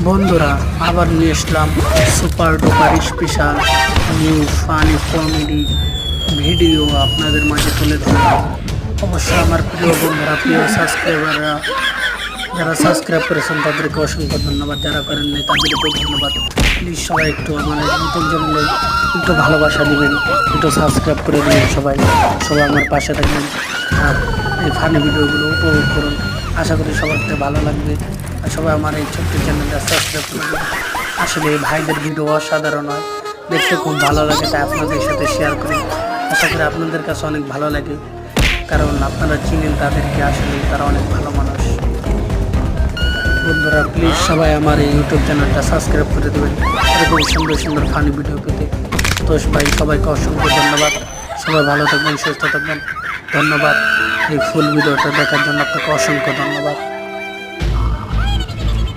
বন্ধুরা, আবার নিয়ে আসলাম super duper special new funny comedy video আপনাদের মাঝে তুলে ধরলাম। অবশ্যই আমার প্রিয় বন্ধুরা, প্রিয় সাবস্ক্রাইবাররা, যারা সাবস্ক্রাইব করেছেন তাদেরকে অসংখ্য ধন্যবাদ, যারা করেন নাই তাদেরকেও ধন্যবাদ। প্লিজ সবাই একটু আমাদের নতুন চ্যানেলে একটু ভালোবাসা দিবেন, একটু সাবস্ক্রাইব করে দিবেন। সবাই সবাই আমার পাশে থাকবেন আর এই ফানি ভিডিওগুলো উপভোগ করুন। আশা করি সবার ভালো লাগবে আর সবাই আমার এই ছোট্ট চ্যানেলটা সাবস্ক্রাইব করবেন। আসলে এই ভাইদের ভিডিও অসাধারণ হয়, দেখতে খুব ভালো লাগে, তাই আপনাদের সাথে শেয়ার করি। আশা করি আপনাদের কাছে অনেক ভালো লাগে, কারণ আপনারা চিনেন তাদেরকে, আসলে তারা অনেক ভালো মানুষ। বন্ধুরা, প্লিজ সবাই আমার এই ইউটিউব চ্যানেলটা সাবস্ক্রাইব করে দেবেন এরকম সুন্দর সুন্দর ফানি ভিডিও পেতে। তো ভাই, সবাইকে অসংখ্য ধন্যবাদ। সবাই ভালো থাকবেন, সুস্থ থাকবেন। ধন্যবাদ। এই ফুল ভিডিওটা দেখার জন্য আপনাকে অসংখ্য ধন্যবাদ।